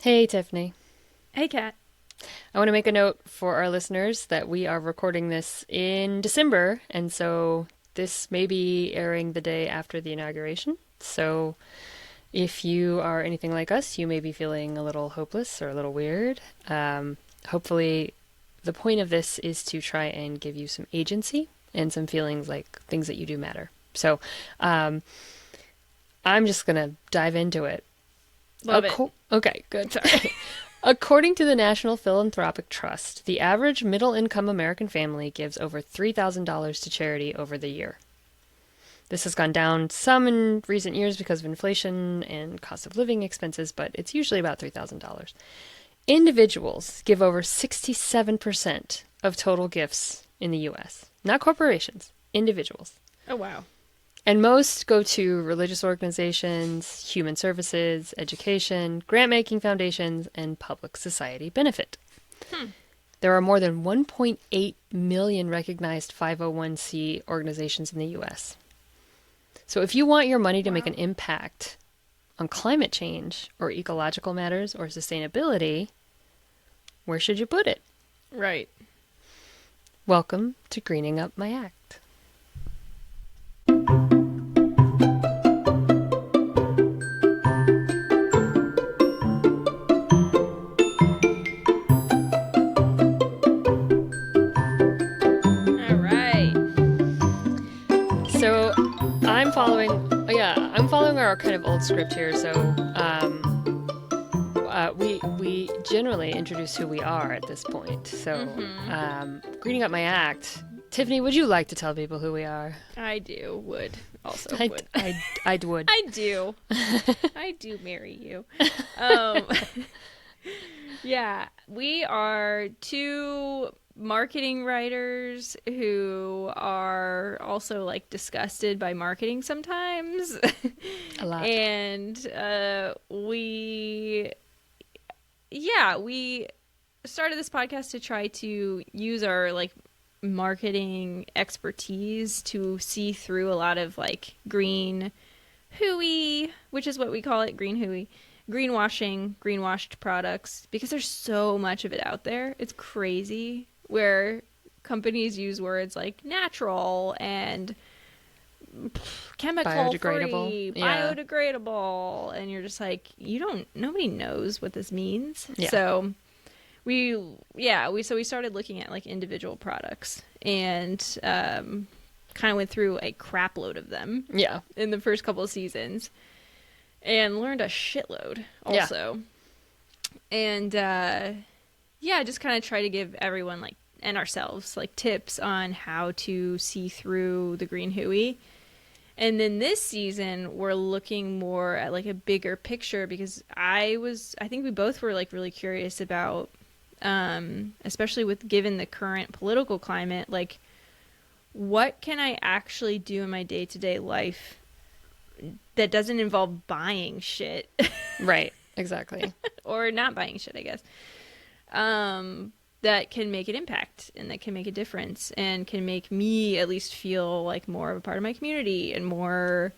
Hey, Tiffany. Hey, Kat. I want to make a note for our listeners that we are recording this in December, and so this may be airing the day after the inauguration. So if you are anything like us, you may be feeling a little hopeless or a little weird. Hopefully, the point of this is to try and give you some agency and some feelings like things that you do matter. So um, I'm just going to dive into it. Love it. Okay, good. Sorry. According to the National Philanthropic Trust, the average middle income American family gives over $3,000 to charity over the year. This has gone down some in recent years because of inflation and cost of living expenses, but it's usually about $3,000. Individuals give over 67% of total gifts in the US, not corporations, individuals. Oh, wow. And most go to religious organizations, human services, education, grant making foundations, and public society benefit. Hmm. There are more than 1.8 million recognized 501c organizations in the US. So if you want your money to make Wow. an impact on climate change or ecological matters or sustainability, where should you put it? Right. Welcome to Greening Up My Act. All right. So I'm following our kind of old script here. So we generally introduce who we are at this point. So Greening Up My Act. Tiffany, would you like to tell people who we are? I do. Would. Also I, would. I would. I do. I do marry you. Um, yeah. We are two marketing writers who are also like disgusted by marketing sometimes. A lot. And we started this podcast to try to use our like marketing expertise to see through a lot of like green hooey, which is what we call it, green hooey, greenwashed products, because there's so much of it out there. It's crazy where companies use words like natural and chemical free, Biodegradable. Yeah. biodegradable, and you're just like, nobody knows what this means. Yeah. So we started looking at like individual products and kind of went through a crap load of them Yeah. in the first couple of seasons and learned a shitload also. And just kind of try to give everyone like and ourselves like tips on how to see through the green hooey. And then this season, we're looking more at like a bigger picture because I think we both were like really curious about, especially with given the current political climate, like what can I actually do in my day-to-day life that doesn't involve buying shit Right. Exactly. or not buying shit, I guess. That can make an impact and that can make a difference and can make me at least feel like more of a part of my community and more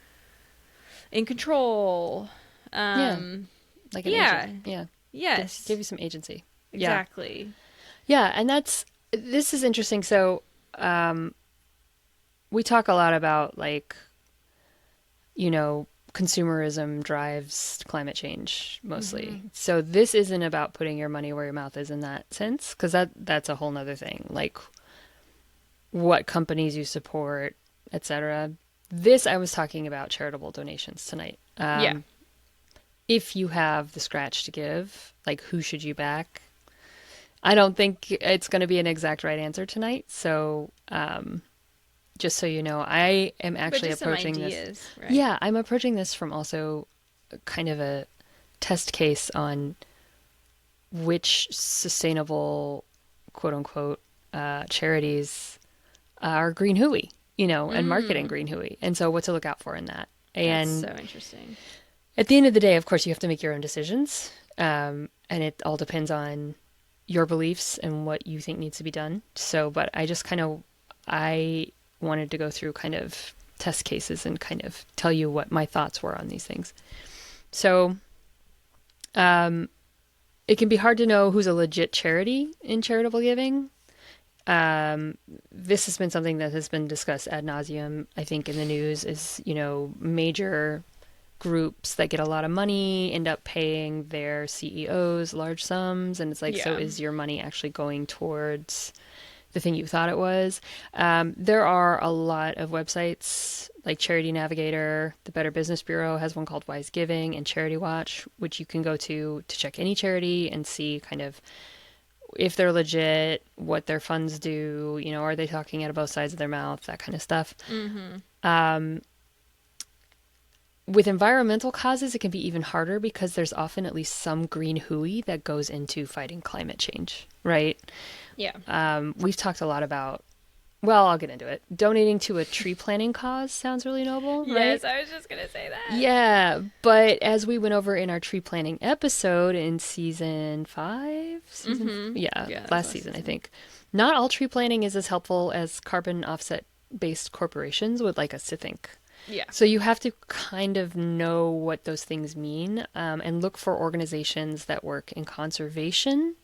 in control. Yeah. Like an agent. Yeah. Yes. Give you some agency. Exactly. Yeah. And this is interesting. So, we talk a lot about like, consumerism drives climate change mostly. Mm-hmm. So this isn't about putting your money where your mouth is in that sense, because that's a whole nother thing. Like what companies you support, etc. This I was talking about charitable donations tonight. Yeah. If you have the scratch to give, like who should you back? I don't think it's going to be an exact right answer tonight. So just so you know, I am actually But just some approaching ideas, this. right? Yeah, I'm approaching this from also kind of a test case on which sustainable, quote unquote, charities are green hooey, and marketing green hooey. And so what to look out for in that. That's And so interesting. at the end of the day, of course, you have to make your own decisions. And it all depends on your beliefs and what you think needs to be done. So, but I wanted to go through kind of test cases and kind of tell you what my thoughts were on these things. So, it can be hard to know who's a legit charity in charitable giving. This has been something that has been discussed ad nauseum, I think, in the news is, major groups that get a lot of money end up paying their CEOs large sums. And it's like, so Yeah. is your money actually going towards the thing you thought it was? There are a lot of websites like Charity Navigator, the Better Business Bureau has one called Wise Giving, and Charity Watch, which you can go to check any charity and see kind of if they're legit, what their funds do, are they talking out of both sides of their mouth, that kind of stuff. With environmental causes, it can be even harder because there's often at least some green hooey that goes into fighting climate change, right? Yeah. We've talked a lot about, well, I'll get into it. Donating to a tree planting cause sounds really noble, right? Yes, I was just gonna say that. Yeah, but as we went over in our tree planting episode in season 5, Yeah, last season, I think, not all tree planting is as helpful as carbon offset based corporations would like us to think. Yeah. So you have to kind of know what those things mean, and look for organizations that work in conservation,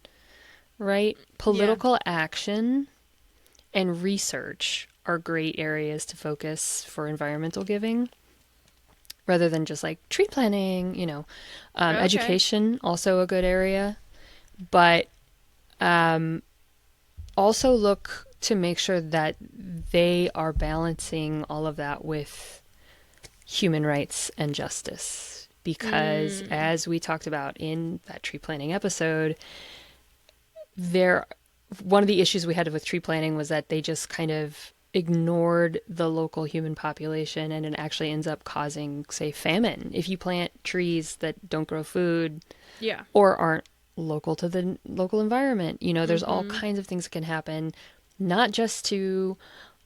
right? Political action and research are great areas to focus for environmental giving rather than just like tree planting, Okay. Education, also a good area. But also look to make sure that they are balancing all of that with human rights and justice. Because as we talked about in that tree planting episode, one of the issues we had with tree planting was that they just kind of ignored the local human population, and it actually ends up causing, say, famine. If you plant trees that don't grow food Yeah. or aren't local to the local environment, there's all kinds of things that can happen, not just to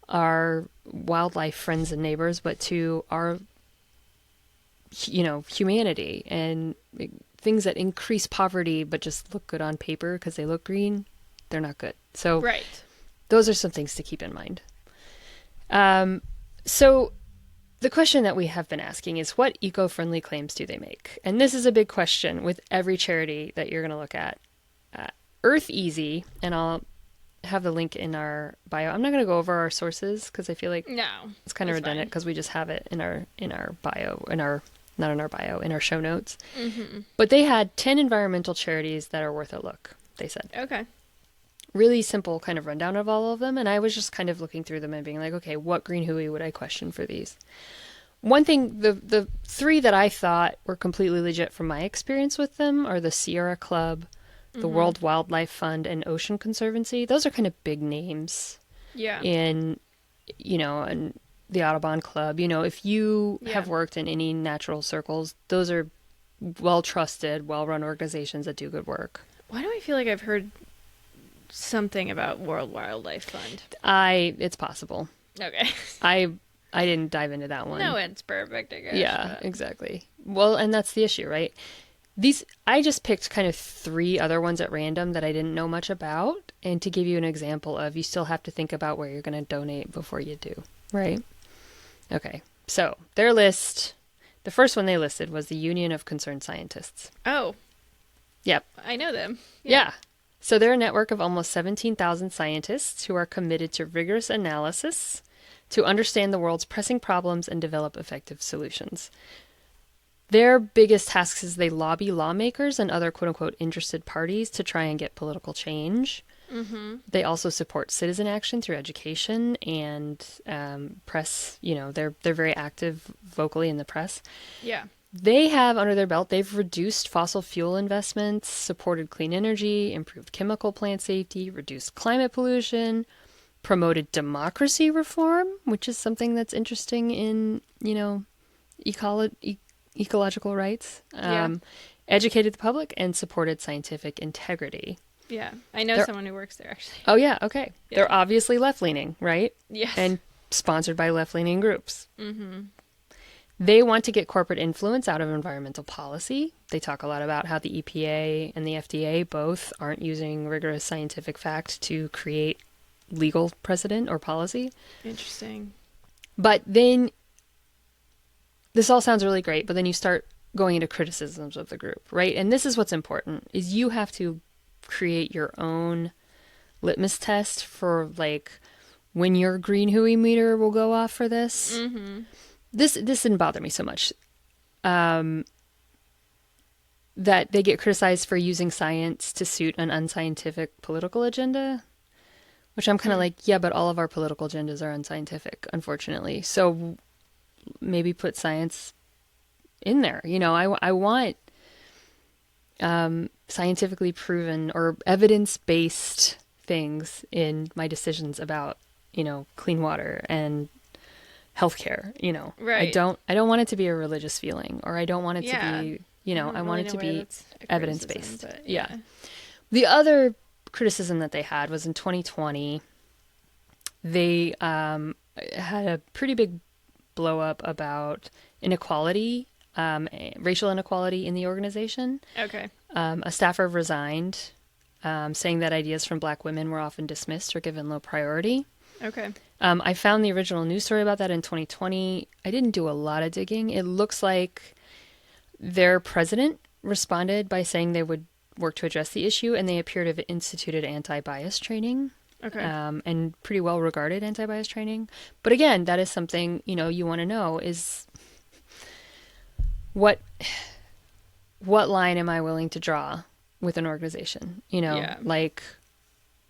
our wildlife friends and neighbors, but to our, humanity, and things that increase poverty but just look good on paper because they look green, they're not good. So Right. those are some things to keep in mind. So the question that we have been asking is, what eco-friendly claims do they make? And this is a big question with every charity that you're going to look at. Earth Easy, and I'll have the link in our bio. I'm not going to go over our sources because I feel like No. it's kind of that's redundant because we just have it in our bio, not in our bio, in our show notes. But they had 10 environmental charities that are worth a look, they said. fine. Okay. Really simple kind of rundown of all of them. And I was just kind of looking through them and being like, okay, what green hooey would I question for these? One thing, the 3 that I thought were completely legit from my experience with them are the Sierra Club, the World Wildlife Fund, and Ocean Conservancy. Those are kind of big names Yeah. in, in the Audubon Club. If you Yeah. have worked in any natural circles, those are well-trusted, well-run organizations that do good work. Why do I feel like I've heard something about World Wildlife Fund? It's possible. Okay. I didn't dive into that one. No, it's perfect, I guess. Yeah, but- exactly. Well, and that's the issue, right? I just picked kind of 3 other ones at random that I didn't know much about, and to give you an example of, you still have to think about where you're going to donate before you do, right? Okay, so their list, the first one they listed was the Union of Concerned Scientists. Oh, Yep. I know them. Yeah. So they're a network of almost 17,000 scientists who are committed to rigorous analysis to understand the world's pressing problems and develop effective solutions. Their biggest tasks is they lobby lawmakers and other quote-unquote interested parties to try and get political change. They also support citizen action through education and press. They're very active vocally in the press. Yeah. They have under their belt, they've reduced fossil fuel investments, supported clean energy, improved chemical plant safety, reduced climate pollution, promoted democracy reform, which is something that's interesting in, ecological rights, Yeah. educated the public, and supported scientific integrity. Yeah. I know They're- someone who works there, actually. Oh, yeah, okay. Yeah. They're obviously left-leaning, right? Yes. And sponsored by left-leaning groups. They want to get corporate influence out of environmental policy. They talk a lot about how the EPA and the FDA both aren't using rigorous scientific fact to create legal precedent or policy. Interesting. But then this all sounds really great, but then you start going into criticisms of the group, right? And this is what's important is you have to create your own litmus test for like when your green Hui meter will go off for this. Mm-hmm. This didn't bother me so much. That they get criticized for using science to suit an unscientific political agenda, which I'm kind of like, yeah, but all of our political agendas are unscientific, unfortunately. So maybe put science in there. You know, I want scientifically proven or evidence-based things in my decisions about, you know, clean water and healthcare. You know, Right. I don't want it to be a religious feeling, or I don't want it Yeah. to be, you know, don't I want really it to know why be that's a evidence-based. criticism, but Yeah. The other criticism that they had was in 2020, they had a pretty big blow up about inequality, racial inequality in the organization. Okay. A staffer resigned, saying that ideas from black women were often dismissed or given low priority. Okay. I found the original news story about that in 2020. I didn't do a lot of digging. It looks like their president responded by saying they would work to address the issue, and they appear to have instituted anti-bias training, Okay. and pretty well regarded anti-bias training. But again, that is something, you know, you want to know is what line am I willing to draw with an organization? You know, Yeah. like,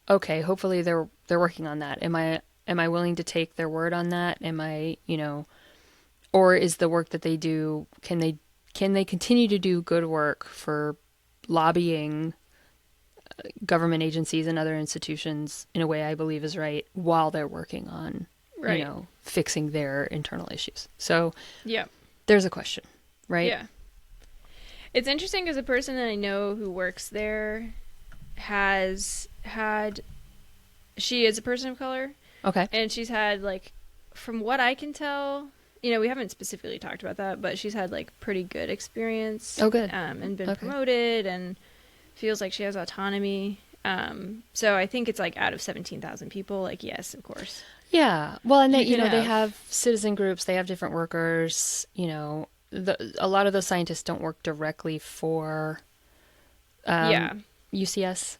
okay, hopefully they're working on that. Am I willing to take their word on that? Am I, you know, or is the work that they do, can they continue to do good work for lobbying government agencies and other institutions in a way I believe is right while they're working on, Right. you know, fixing their internal issues? So Yeah. there's a question, right? Yeah. It's interesting because a person that I know who works there has had. She is a person of color, Okay. and she's had, like, from what I can tell, you know, we haven't specifically talked about that, but she's had, like, pretty good experience. Oh, good. And been Okay. promoted and feels like she has autonomy. So I think it's, like, out of 17,000 people, like, yes, of course. Yeah. Well, and they, You you know, could they have- have citizen groups, they have different workers, you know, a lot of those scientists don't work directly for Yeah. UCS.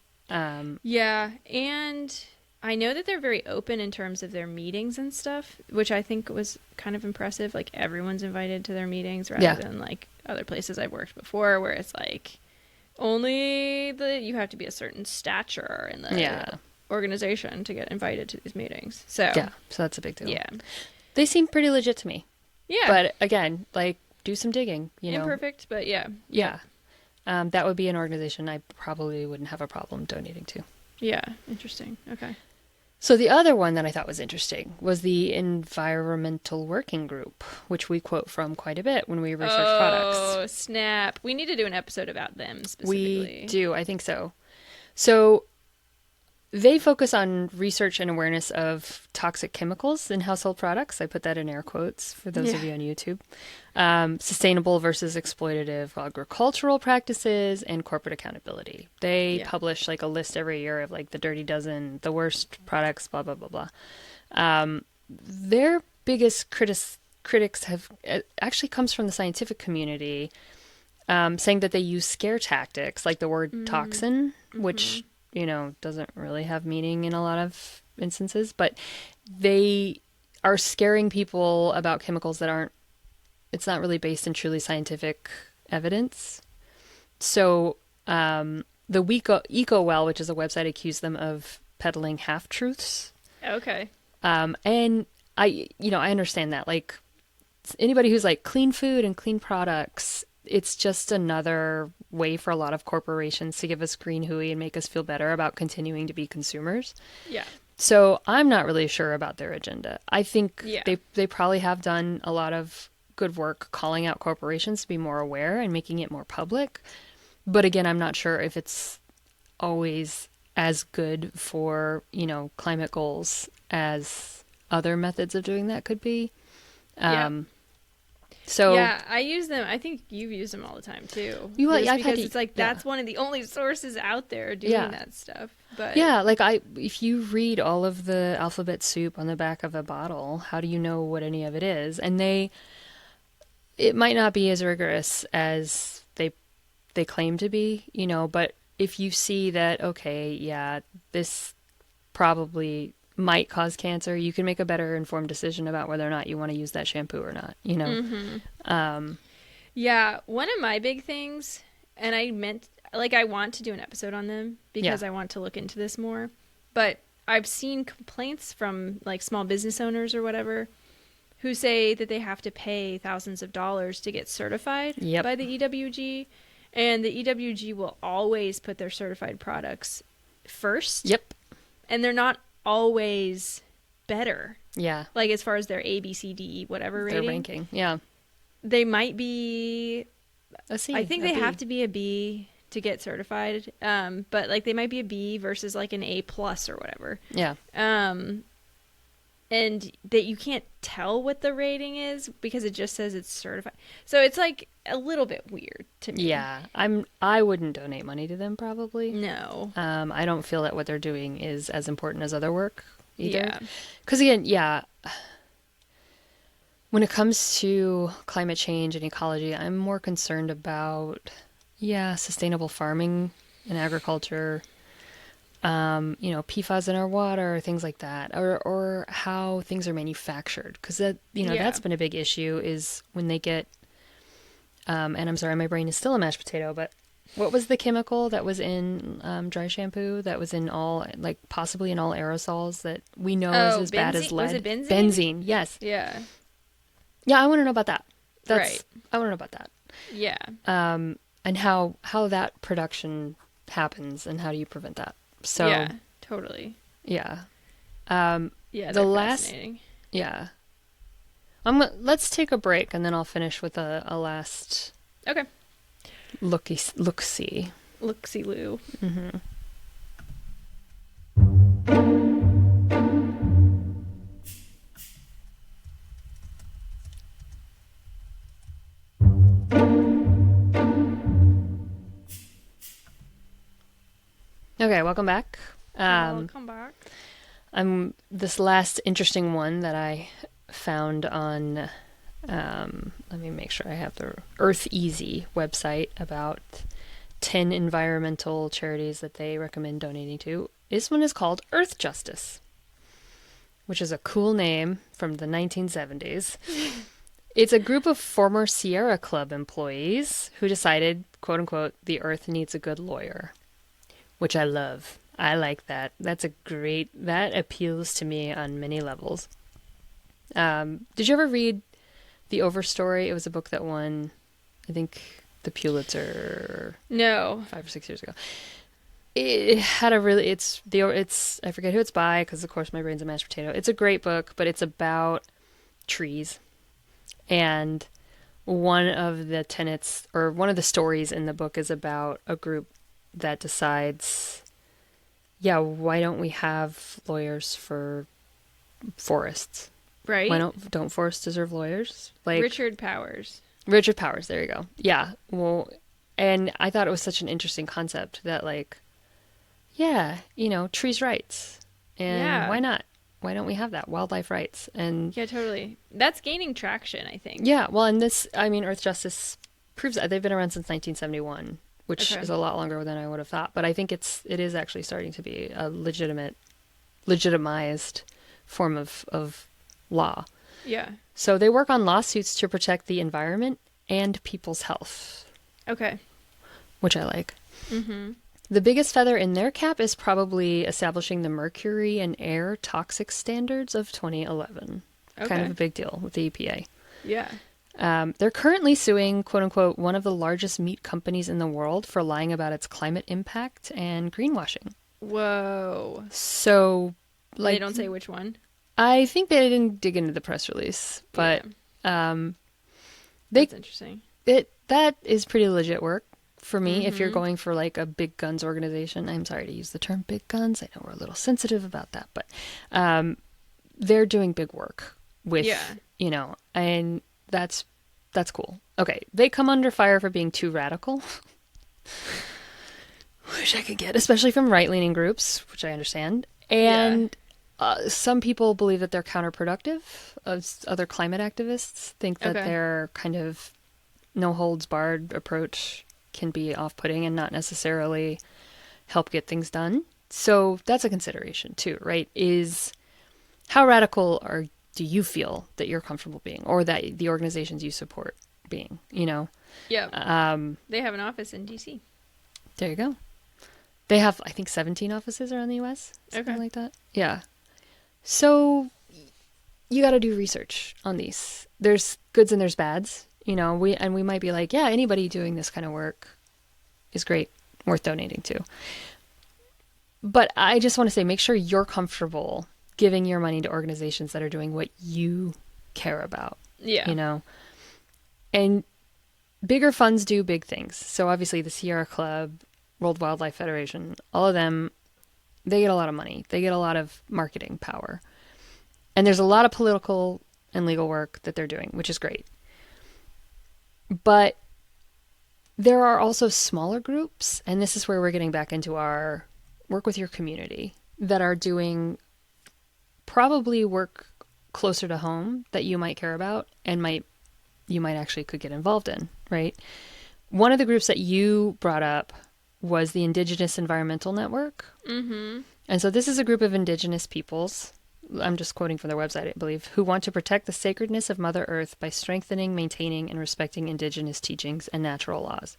Yeah, and I know that they're very open in terms of their meetings and stuff, which I think was kind of impressive. Like, everyone's invited to their meetings rather Yeah. than, like, other places I've worked before where it's like you have to be a certain stature in the Yeah. organization to get invited to these meetings. So Yeah. So that's a big deal. yeah. They seem pretty legit to me. Yeah. But again, like, do some digging, you know. Imperfect, but yeah. Yeah. That would be an organization I probably wouldn't have a problem donating to. Yeah. Interesting. Okay. So the other one that I thought was interesting was the Environmental Working Group, which we quote from quite a bit when we research products. Oh, snap. We need to do an episode about them specifically. We do, I think so. So they focus on research and awareness of toxic chemicals in household products. I put that in air quotes for those of you on YouTube. Sustainable versus exploitative agricultural practices and corporate accountability. They publish like a list every year of like the dirty dozen, the worst products, blah, blah, blah, blah. Their biggest critics have actually comes from the scientific community, saying that they use scare tactics like the word toxin, which, you know, doesn't really have meaning in a lot of instances, but they are scaring people about chemicals that it's not really based in truly scientific evidence. So the EcoWell, which is a website, accused them of peddling half-truths. Okay. And I understand that. Like, anybody who's like clean food and clean products, it's just another way for a lot of corporations to give us green hooey and make us feel better about continuing to be consumers. Yeah. So I'm not really sure about their agenda. I think Yeah. they probably have done a lot of good work calling out corporations to be more aware and making it more public. But again, I'm not sure if it's always as good for, you know, climate goals as other methods of doing that could be. So yeah, I use them. I think you've used them all the time too. I've had because to- it's like yeah. that's one of the only sources out there doing Yeah. that stuff. But yeah, like if you read all of the alphabet soup on the back of a bottle, how do you know what any of it is? And it might not be as rigorous as they claim to be, but if you see that, okay, yeah, this probably might cause cancer, you can make a better informed decision about whether or not you want to use that shampoo or not. Yeah, one of my big things, and I want to do an episode on them because Yeah. I want to look into this more, but I've seen complaints from like small business owners or whatever who say that they have to pay thousands of dollars to get certified Yep. by the EWG, and the EWG will always put their certified products first. Yep. And they're not always better. Yeah. Like as far as their A, B, C, D, E, whatever Their rating. ranking. Yeah. They might be, A C. I think a they B. have to be a B to get certified. But like they might be a B versus like an A plus or whatever. Yeah. And that you can't tell what the rating is because it just says it's certified. So it's like a little bit weird to me. Yeah. I wouldn't donate money to them probably. No. I don't feel that what they're doing is as important as other work either. Yeah. Because again, yeah, when it comes to climate change and ecology, I'm more concerned about, sustainable farming and agriculture, PFAS in our water, things like that, or how things are manufactured. Because that's been a big issue is when they get, and I'm sorry, my brain is still a mashed potato, but what was the chemical that was in dry shampoo that was in all, like possibly in all aerosols that we know is as bad as lead? Was it benzene? Benzene, yes. Yeah. Yeah, I want to know about that. Right. I want to know about that. Yeah. And how that production happens and how do you prevent that? So yeah, totally. yeah. Yeah, The last fascinating. yeah. Let's take a break and then I'll finish with a last Okay. look-see. Look-see-loo. Mm-hmm. Okay, welcome back. Welcome back. This last interesting one that I found on, let me make sure I have the Earth Easy website about 10 environmental charities that they recommend donating to. This one is called Earth Justice, which is a cool name from the 1970s. It's a group of former Sierra Club employees who decided, quote unquote, the Earth needs a good lawyer. Which I love. I like that. That appeals to me on many levels. Did you ever read The Overstory? It was a book that won, I think, the Pulitzer No. 5 or 6 years ago. It had I forget who it's by because of course my brain's a mashed potato. It's a great book, but it's about trees. And one of the tenets or one of the stories in the book is about a group that decides, why don't we have lawyers for forests? Right? Why don't forests deserve lawyers? Like Richard Powers. Richard Powers, there you go. Yeah. Well, and I thought it was such an interesting concept that trees' rights. And why not? Why don't we have that? Wildlife rights. And yeah, totally. That's gaining traction, I think. yeah, well, and Earth Justice proves that. They've been around since 1971. Which is a lot longer than I would have thought. But I think it is actually starting to be a legitimized form of law. Yeah. So they work on lawsuits to protect the environment and people's health. Okay. Which I like. Mm-hmm. The biggest feather in their cap is probably establishing the mercury and air toxic standards of 2011. Okay. Kind of a big deal with the EPA. Yeah. They're currently suing, quote unquote, one of the largest meat companies in the world for lying about its climate impact and greenwashing. Whoa. So, They don't say which one? I think they didn't dig into the press release, but That's interesting. that is pretty legit work for me. If you're going for like a big guns organization, I'm sorry to use the term big guns. I know we're a little sensitive about that, but they're doing big work with, and that's cool. Okay, they come under fire for being too radical. Wish I could get, especially from right-leaning groups, which I understand. And some people believe that they're counterproductive. Other climate activists think that they're kind of no holds barred approach can be off-putting and not necessarily help get things done. So that's a consideration too, right? Is how radical do you feel that you're comfortable being, or that the organizations you support being, you know? Yeah. They have an office in DC. There you go. They have, I think, 17 offices around the US, something like that. Yeah. So you got to do research on these. There's goods and there's bads, you know. We might be like, yeah, anybody doing this kind of work is great, worth donating to. But I just want to say, make sure you're comfortable giving your money to organizations that are doing what you care about. Yeah. You know? And bigger funds do big things. So obviously the Sierra Club, World Wildlife Federation, all of them, they get a lot of money. They get a lot of marketing power. And there's a lot of political and legal work that they're doing, which is great. But there are also smaller groups, and this is where we're getting back into our work with your community, that are doing probably work closer to home that you might care about and you might actually could get involved in, right? One of the groups that you brought up was the Indigenous Environmental Network. Mm-hmm. And so this is a group of Indigenous peoples, I'm just quoting from their website, I believe, who want to protect the sacredness of Mother Earth by strengthening, maintaining, and respecting Indigenous teachings and natural laws.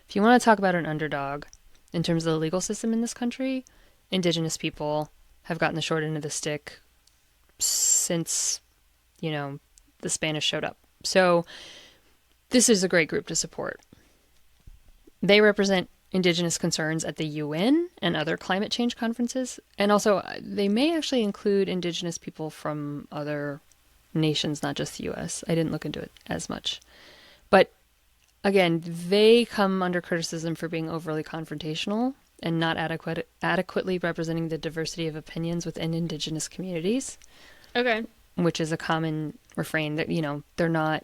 If you want to talk about an underdog in terms of the legal system in this country, Indigenous people have gotten the short end of the stick since, you know, the Spanish showed up. So this is a great group to support. They represent Indigenous concerns at the UN and other climate change conferences. And also, they may actually include Indigenous people from other nations, not just the US. I didn't look into it as much. But again, they come under criticism for being overly confrontational and not adequately representing the diversity of opinions within Indigenous communities. Okay. Which is a common refrain that, you know, they're not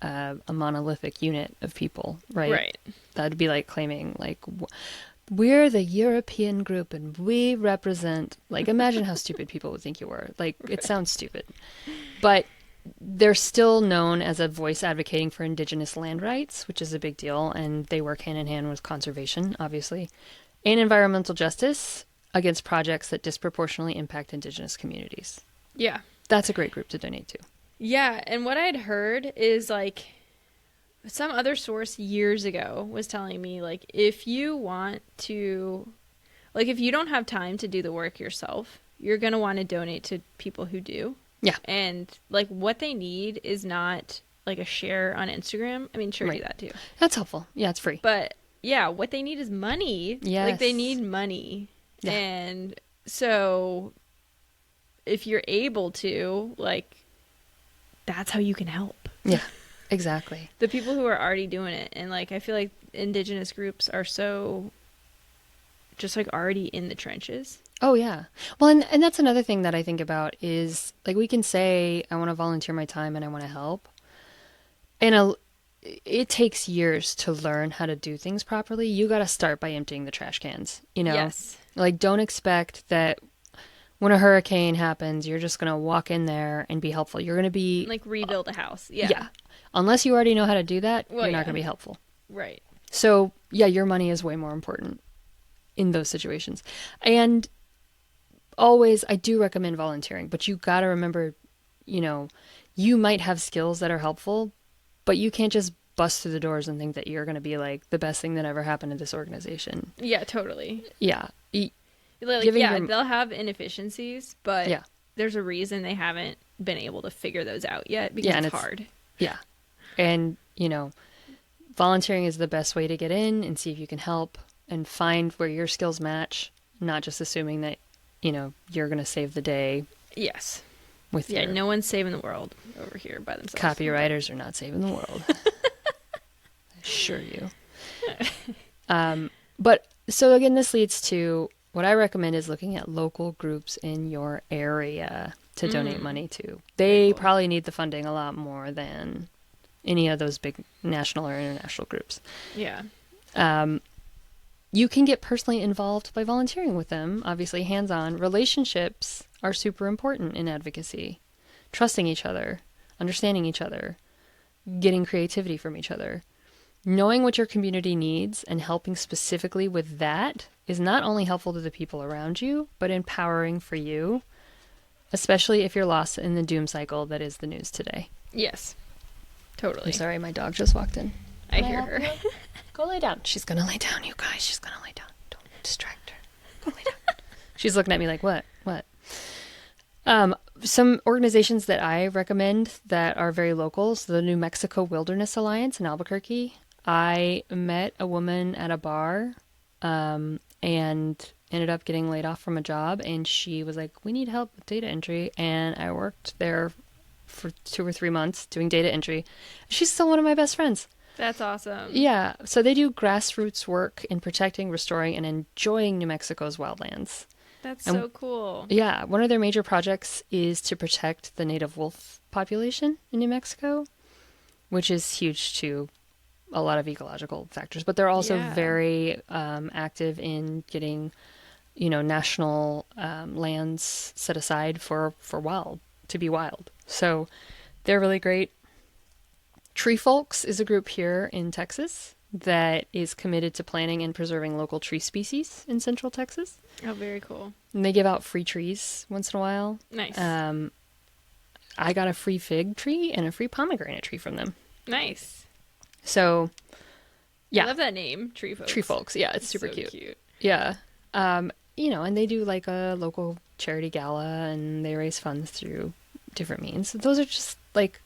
a monolithic unit of people, right? Right. That'd be like claiming, like, we're the European group and we represent, like, imagine how stupid people would think you were. Like, right. It sounds stupid. But they're still known as a voice advocating for Indigenous land rights, which is a big deal, and they work hand in hand with conservation, obviously, and environmental justice against projects that disproportionately impact Indigenous communities. Yeah. That's a great group to donate to. Yeah, and what I'd heard is, like, some other source years ago was telling me, like, if you want to, like, if you don't have time to do the work yourself, you're going to want to donate to people who do. Yeah. And, like, what they need is not, like, a share on Instagram. I mean, sure, right. Do that too. That's helpful. Yeah, it's free. But, yeah, what they need is money. Yes. Like, they need money. Yeah. And so if you're able to, like, that's how you can help. Yeah, exactly. The people who are already doing it. And, like, I feel like Indigenous groups are so just, like, already in the trenches. Oh, yeah. Well, and that's another thing that I think about is, like, we can say, I want to volunteer my time and I want to help. And it takes years to learn how to do things properly. You got to start by emptying the trash cans, you know? Yes. Like, don't expect that when a hurricane happens, you're just going to walk in there and be helpful. You're going to be... like, rebuild a house. Yeah. Yeah. Unless you already know how to do that, you're not going to be helpful. Right. So, yeah, your money is way more important in those situations. And always, I do recommend volunteering, but you got to remember, you know, you might have skills that are helpful, but you can't just bust through the doors and think that you're going to be, like, the best thing that ever happened to this organization. Yeah, totally. Yeah. Like, yeah, they'll have inefficiencies, but there's a reason they haven't been able to figure those out yet because it's hard. Yeah. And, you know, volunteering is the best way to get in and see if you can help and find where your skills match, not just assuming that, you know, you're going to save the day. Yes. With no one's saving the world over here by themselves. Copywriters are not saving the world. I assure you. But so again, this leads to what I recommend is looking at local groups in your area to donate money to. They probably need the funding a lot more than any of those big national or international groups. Yeah. You can get personally involved by volunteering with them, obviously hands-on. Relationships are super important in advocacy. Trusting each other, understanding each other, getting creativity from each other. Knowing what your community needs and helping specifically with that is not only helpful to the people around you, but empowering for you, especially if you're lost in the doom cycle that is the news today. Yes. Totally. I'm sorry, my dog just walked in. I hear her. Go lay down. She's going to lay down, you guys. She's going to lay down. Don't distract her. Go lay down. She's looking at me like, what? What? Some organizations that I recommend that are very local, so the New Mexico Wilderness Alliance in Albuquerque. I met a woman at a bar and ended up getting laid off from a job, and she was like, we need help with data entry, and I worked there for 2 or 3 months doing data entry. She's still one of my best friends. That's awesome. Yeah, so they do grassroots work in protecting, restoring, and enjoying New Mexico's wildlands. That's so cool. Yeah, one of their major projects is to protect the native wolf population in New Mexico, which is huge to a lot of ecological factors. But they're also very active in getting, national lands set aside for to be wild. So they're really great. Tree Folks is a group here in Texas that is committed to planting and preserving local tree species in Central Texas. Oh, very cool. And they give out free trees once in a while. Nice. I got a free fig tree and a free pomegranate tree from them. Nice. So, yeah. I love that name, Tree Folks. Tree Folks, yeah, it's super so cute. Yeah. And they do like a local charity gala and they raise funds through different means. So those are just like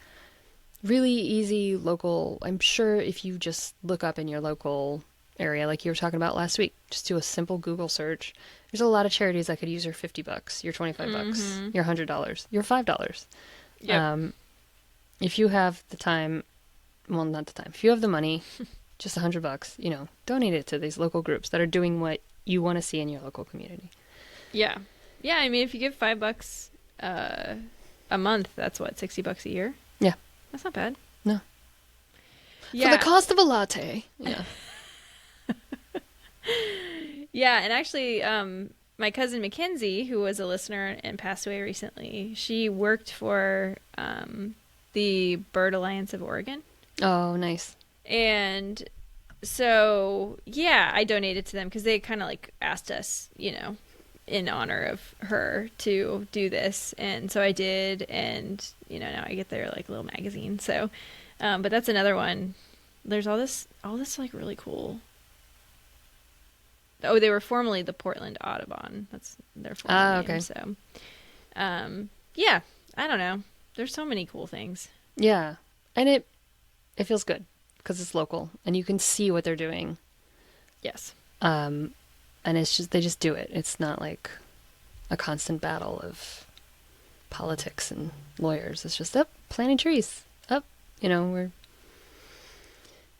really easy local. I'm sure if you just look up in your local area, like you were talking about last week, just do a simple Google search. There's a lot of charities that could use your $50, your $25, your $100, your $5. Yep. If you have the time, well, not the time, if you have the money, just $100, donate it to these local groups that are doing what you want to see in your local community. Yeah. Yeah. I mean, if you give $5 a month, that's what, $60 a year? Yeah. That's not bad. No. Yeah. For the cost of a latte. Yeah. Yeah. And actually, my cousin Mackenzie, who was a listener and passed away recently, she worked for the Bird Alliance of Oregon. Oh, nice. And so, yeah, I donated to them because they kind of like asked us, in honor of her to do this. And so I did. And, now I get their like little magazine. So, but that's another one. There's all this like really cool. Oh, they were formerly the Portland Audubon. That's their former name. Okay. So, yeah, I don't know. There's so many cool things. Yeah. And it feels good because it's local and you can see what they're doing. Yes. And it's just, they just do it. It's not like a constant battle of politics and lawyers. It's just planting trees. We're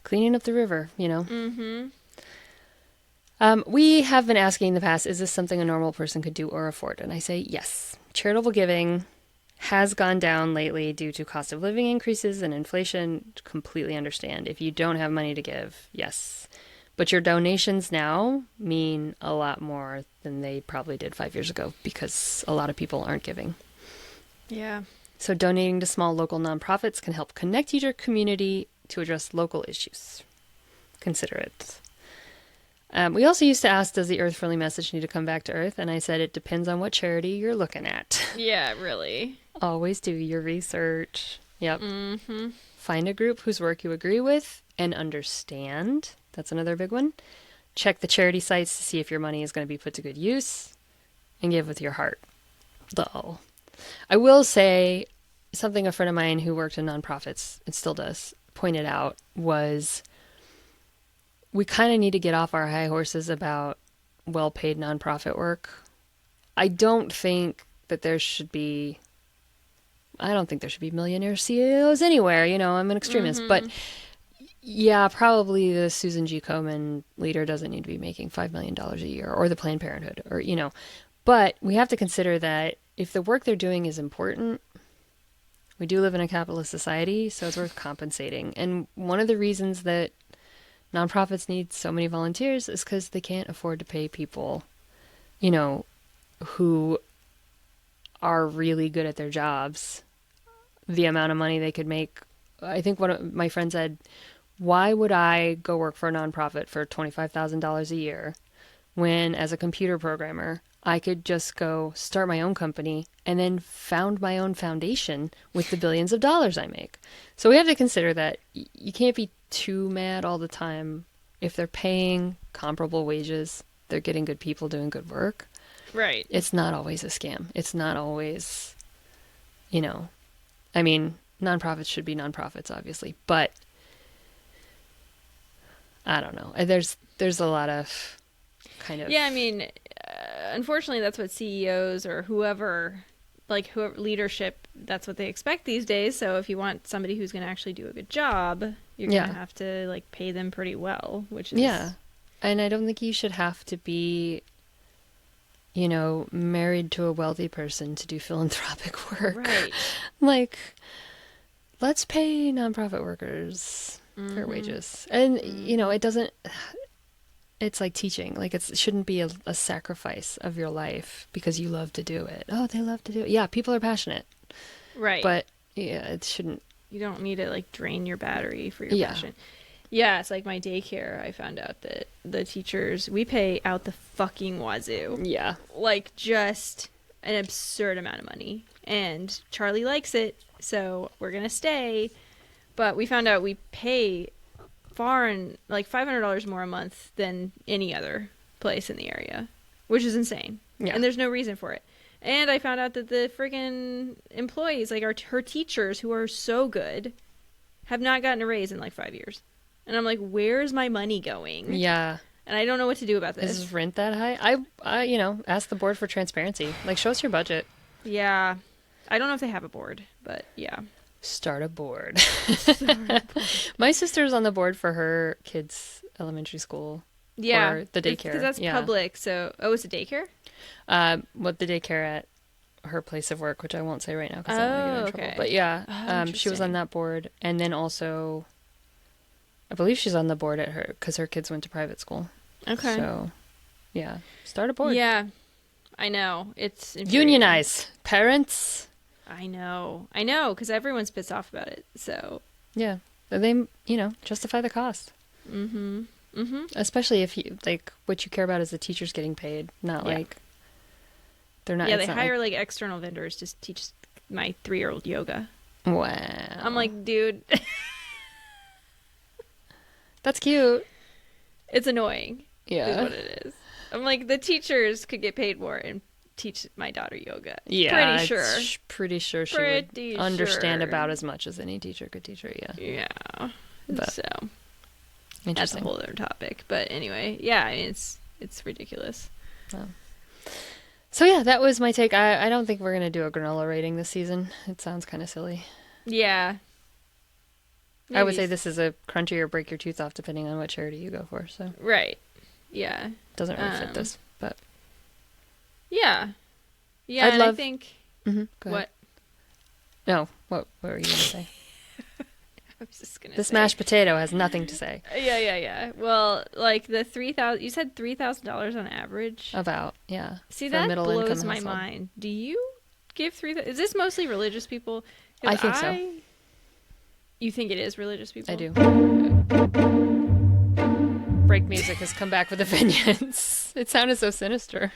cleaning up the river, Mm-hmm. We have been asking in the past, is this something a normal person could do or afford? And I say yes. Charitable giving has gone down lately due to cost of living increases and inflation. Completely understand. If you don't have money to give, yes. But your donations now mean a lot more than they probably did 5 years ago because a lot of people aren't giving. Yeah. So donating to small local nonprofits can help connect you to your community to address local issues. Consider it. We also used to ask, does the Earth-friendly message need to come back to Earth? And I said, it depends on what charity you're looking at. Yeah, really. Always do your research. Yep. Mm-hmm. Find a group whose work you agree with and understand. That's another big one. Check the charity sites to see if your money is going to be put to good use. And give with your heart. Though. I will say something a friend of mine who worked in nonprofits, and still does, pointed out was we kind of need to get off our high horses about well-paid nonprofit work. I don't think there should be millionaire CEOs anywhere. I'm an extremist. Mm-hmm. But yeah, probably the Susan G. Komen leader doesn't need to be making $5 million a year, or the Planned Parenthood, or, But we have to consider that if the work they're doing is important, we do live in a capitalist society, so it's worth compensating. And one of the reasons that nonprofits need so many volunteers is because they can't afford to pay people, who are really good at their jobs, the amount of money they could make. I think one of my friends said why would I go work for a nonprofit for $25,000 a year when, as a computer programmer, I could just go start my own company and then found my own foundation with the billions of dollars I make? So we have to consider that you can't be too mad all the time. If they're paying comparable wages, they're getting good people doing good work. Right. It's not always a scam. It's not always, you know, I mean, nonprofits should be nonprofits, obviously, but I don't know. There's a lot of kind of. Yeah, I mean, unfortunately, that's what CEOs or whoever, like whoever leadership, that's what they expect these days. So if you want somebody who's going to actually do a good job, you're going to have to like pay them pretty well, which is And I don't think you should have to be, you know, married to a wealthy person to do philanthropic work. Right. Like, let's pay nonprofit workers fair wages. And, you know, it's like teaching. Like, it shouldn't be a sacrifice of your life because you love to do it. Oh, they love to do it. Yeah, people are passionate. Right. But, yeah, it shouldn't. You don't need to, like, drain your battery for your passion. Yeah, it's like my daycare. I found out that the teachers, we pay out the fucking wazoo. Yeah. Like, just an absurd amount of money. And Charlie likes it, so we're going to stay. But we found out we pay far and like $500 more a month than any other place in the area, which is insane. Yeah. And there's no reason for it. And I found out that the friggin' employees, like her teachers who are so good, have not gotten a raise in like 5 years. And I'm like, where's my money going? Yeah. And I don't know what to do about this. Is rent that high? I you know, ask the board for transparency. Like, show us your budget. Yeah. I don't know if they have a board, but yeah. Start a board. My sister's on the board for her kids' elementary school. Yeah. Or the daycare. Because that's public. So, it's a daycare? What the daycare at her place of work, which I won't say right now because I don't want to get in trouble. But yeah, she was on that board. And then also, I believe she's on the board at her because her kids went to private school. Okay. So, yeah, start a board. Yeah, I know. It's unionize parents. I know, because everyone's pissed off about it. So yeah, they you know justify the cost. Mm-hmm. Mm-hmm. Especially if you like what you care about is the teachers getting paid, not like they're not. Yeah, they hire like external vendors to teach my 3-year-old yoga. Wow. I'm like, dude, that's cute. It's annoying. Yeah, is what it is. I'm like, the teachers could get paid more and teach my daughter yoga. Yeah, pretty sure she would understand sure. about as much as any teacher could teach her. Yeah. But, so that's a whole other topic. But anyway, yeah, I mean, it's ridiculous. Oh. So yeah, that was my take. I don't think we're gonna do a granola rating this season. It sounds kind of silly. Yeah. Maybe. I would say this is a crunchy or break your tooth off, depending on what charity you go for. So right. Yeah. Doesn't really fit this, but yeah. Yeah, I think Go ahead. What? No, what were you gonna say? I was just gonna this mashed potato has nothing to say. Yeah. Well, like the 3,000. You said $3,000 on average. About See, that blows my mind. Do you give 3,000? Is this mostly religious people? I think so. You think it is religious people? I do. Break music has come back with a vengeance. It sounded so sinister.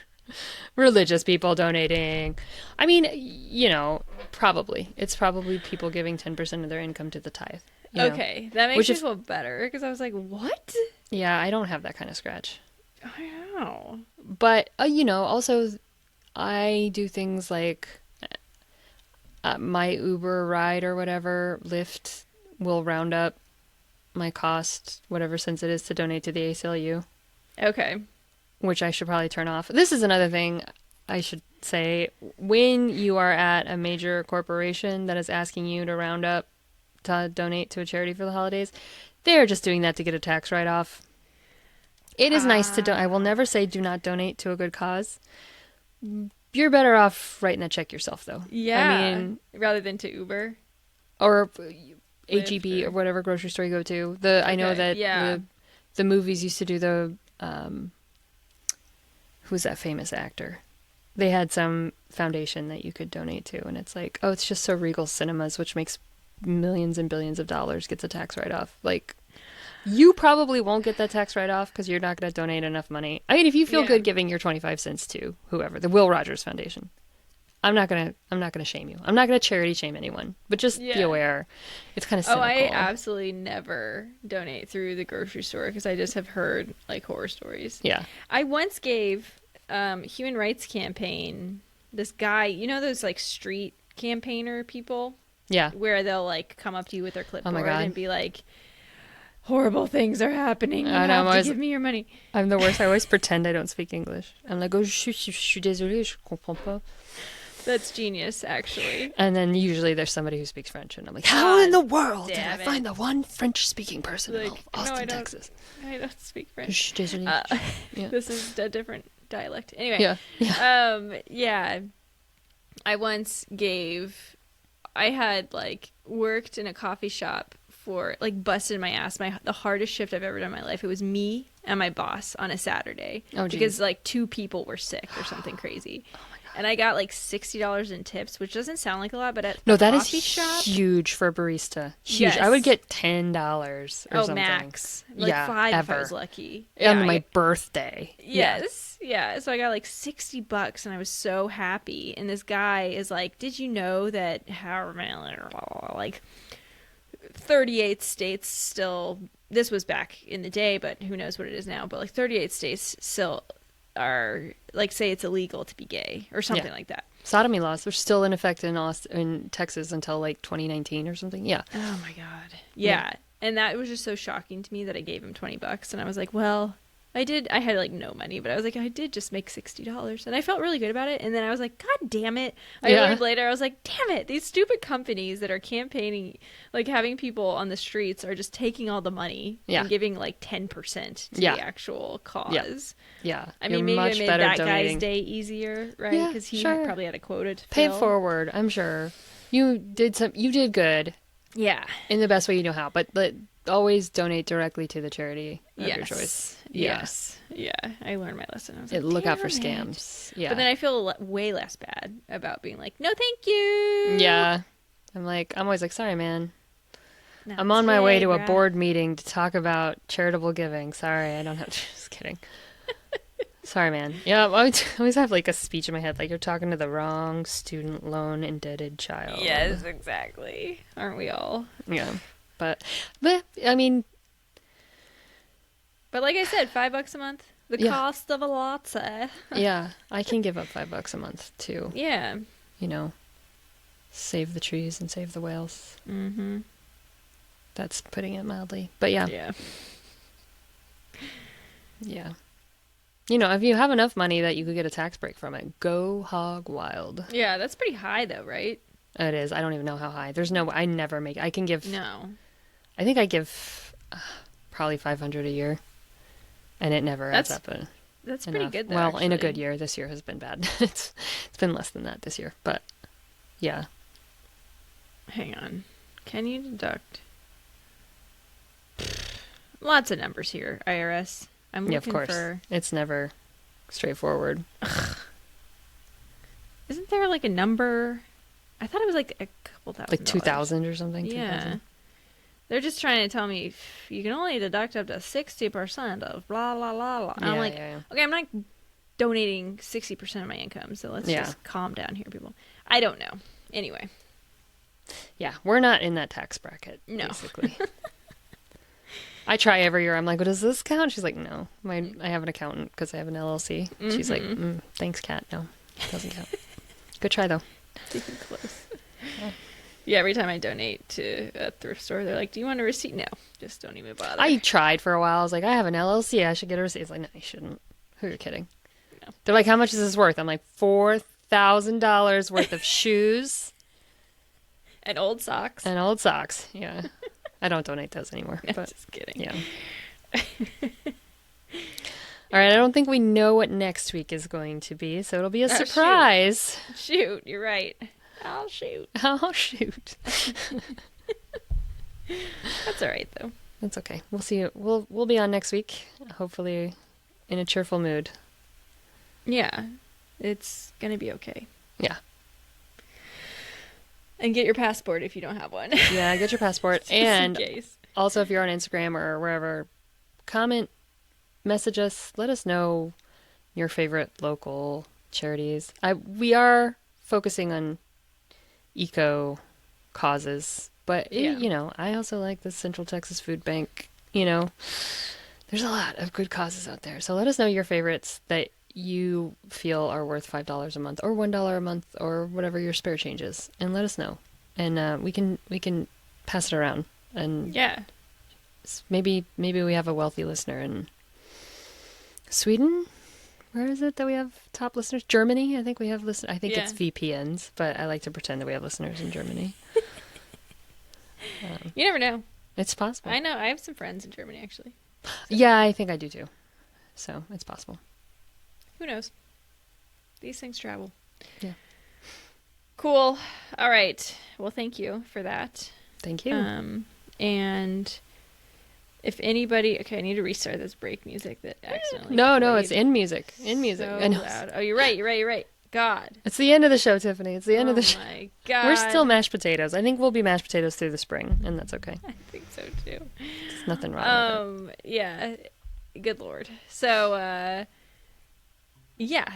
Religious people donating. I mean, you know, probably. It's probably people giving 10% of their income to the tithe. Okay, that makes me feel better because I was like, what? Yeah, I don't have that kind of scratch. I know. But, you know, also I do things like my Uber ride or whatever, Lyft will round up my cost, whatever cents it is, to donate to the ACLU. Okay. Which I should probably turn off. This is another thing I should say. When you are at a major corporation that is asking you to round up to donate to a charity for the holidays, they're just doing that to get a tax write-off. It is nice to I will never say do not donate to a good cause. You're better off writing a check yourself, though. Yeah. I mean, rather than to Uber or HEB or whatever grocery store you go to. I know that the movies used to do the who's that famous actor? They had some foundation that you could donate to, and it's like, it's just so Regal Cinemas, which makes millions and billions of dollars, gets a tax write-off. Like, You probably won't get that tax write-off because you're not going to donate enough money. I mean, if you feel Yeah. good giving your 25 cents to whoever, the Will Rogers Foundation, I'm not gonna shame you. I'm not gonna charity shame anyone, but just be Yeah. aware. It's kind of Oh, cynical. I absolutely never donate through the grocery store because I just have heard like horror stories. Yeah. I once gave Human Rights Campaign this guy, you know those like street campaigner people Yeah. where they'll like come up to you with their Oh my clipboard God. and be like, horrible things are happening. You I know, have to always- give me your money. I'm the worst. I always pretend I don't speak English. I'm like, oh, je suis désolée, je comprends pas. That's genius, actually. And then usually there's somebody who speaks French, and I'm like, how in the world did I damn find it. the one French-speaking person in Like, Austin, no, I don't. Texas? I don't speak Je French. suis désolée. Yeah. This is a different dialect. Anyway. Yeah. Yeah. I once gave. I had like worked in a coffee shop for like busted my ass. The hardest shift I've ever done in my life. It was me and my boss on a Saturday Oh, geez. because like 2 people were sick or something crazy. And I got like $60 in tips, which doesn't sound like a lot, but at No, a that is coffee shop, huge for a barista. Huge. Yes. I would get $10 or something. max. Like Yeah, 5 if I ever. was lucky. On Yeah, my birthday. Yes. Yeah. So I got like $60 and I was so happy. And this guy is like, did you know that however many, like 38 states still, this was back in the day, but who knows what it is now, but like 38 states still are like, say it's illegal to be gay or something Yeah. like that. Sodomy laws are still in effect in Texas until like 2019 or something. Yeah. Oh my God. Yeah. And that was just so shocking to me that I gave him $20 and I was like, well, I had like no money, but I was like, I did just make $60 and I felt really good about it. And then I was like, God damn it. I Yeah. learned later, I was like, damn it. These stupid companies that are campaigning, like having people on the streets are just taking all the money Yeah. and giving like 10% to Yeah. the actual cause. Yeah. I mean, maybe I made that guy's day easier, right? Yeah, Because he sure. probably had a quota to Pay it fill. forward, I'm sure. You did good Yeah. in the best way you know how, but always donate directly to the charity of your choice. Yeah. Yes. Yeah. I learned my lesson. I was like, Look out for "Damn it." scams. Yeah. But then I feel way less bad about being like, no, thank you. Yeah. I'm always like, sorry, man. Not I'm on my way today, to a bruh. board meeting to talk about charitable giving. Sorry, I don't have. Just kidding. Sorry, man. Yeah, I always have like a speech in my head, like you're talking to the wrong student loan indebted child. Yes, exactly. Aren't we all? Yeah. But I mean, But like I said, $5 a month. The Yeah. cost of a latte. yeah, I can give up $5 a month too. Yeah. You know, save the trees and save the whales. Mm-hmm. That's putting it mildly. But yeah. Yeah. You know, if you have enough money that you could get a tax break from it, go hog wild. Yeah, that's pretty high though, right? It is. I don't even know how high. I never make. I can give. No. I think I give probably 500 a year, and it never adds up. That's pretty enough. good though. Well, in a actually. good year. This year has been bad. It's been less than that this year, but yeah. Hang on. Can you deduct? Lots of numbers here, IRS. I'm looking Yeah, of course. for. It's never straightforward. Isn't there like a number? I thought it was like a couple thousand. Like 2,000 or something. Yeah. 2,000. They're just trying to tell me you can only deduct up to 60% of blah blah blah blah. And I'm Yeah, like, yeah. okay, I'm not donating 60% of my income, so let's Yeah. just calm down here, people. I don't know. Anyway, Yeah, we're not in that tax bracket. No. Basically. I try every year. I'm like, "What does this count?" She's like, "No, I have an accountant because I have an LLC." She's like, "Thanks, Kat. No, doesn't count." Good try though. even close. Yeah, every time I donate to a thrift store, they're like, "Do you want a receipt?" No, just don't even bother. I tried for a while. I was like, "I have an LLC. I should get a receipt." It's like, "No, you shouldn't." Who are you kidding? No. They're like, "How much is this worth?" I'm like, $4,000 worth of shoes And old socks. and old socks. Yeah, I don't donate those anymore. I'm But just kidding. yeah. All right, I don't think we know what next week is going to be, so it'll be a shoot. surprise. Shoot, you're right. I'll shoot. Oh, shoot. That's all right though. That's okay. We'll see. We'll be on next week, hopefully in a cheerful mood. Yeah, it's gonna be okay. Yeah. And get your passport if you don't have one. Yeah, get your passport. Just in And case. Also, if you're on Instagram or wherever, comment, message us, let us know your favorite local charities. We are focusing on eco causes, but I also like the Central Texas Food Bank. There's a lot of good causes out there. So let us know your favorites that you feel are worth $5 a month or $1 a month or whatever your spare change is, and let us know, and we can pass it around. And yeah, maybe we have a wealthy listener in Sweden. Where is it that we have top listeners? Germany. I think we have listeners. I think it's VPNs, but I like to pretend that we have listeners in Germany. You never know. It's possible. I know. I have some friends in Germany, actually. So. Yeah, I think I do too. So it's possible. Who knows? These things travel. Yeah. Cool. All right. Well, thank you for that. Thank you. And if anybody... Okay, I need to restart this break music that accidentally No, it's in music. In music. So loud. Oh, you're right. God. It's the end of the show, Tiffany. It's the end of the show. Oh, my God. We're still mashed potatoes. I think we'll be mashed potatoes through the spring, and that's okay. I think so, too. There's nothing wrong with it. Yeah. Good Lord. So,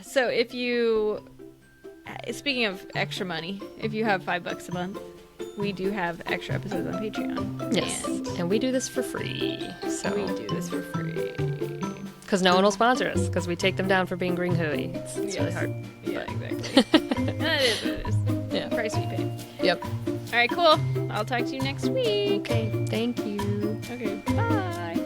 so if you... Speaking of extra money, if you have $5 a month, we do have extra episodes on Patreon. Yes, and we do this for free. So we do this for free. Because no one will sponsor us, because we take them down for being green hooey. It's really hard. Yeah, exactly. That is what it is. Yeah. Price we pay. Yep. All right, cool. I'll talk to you next week. Okay, thank you. Okay, bye.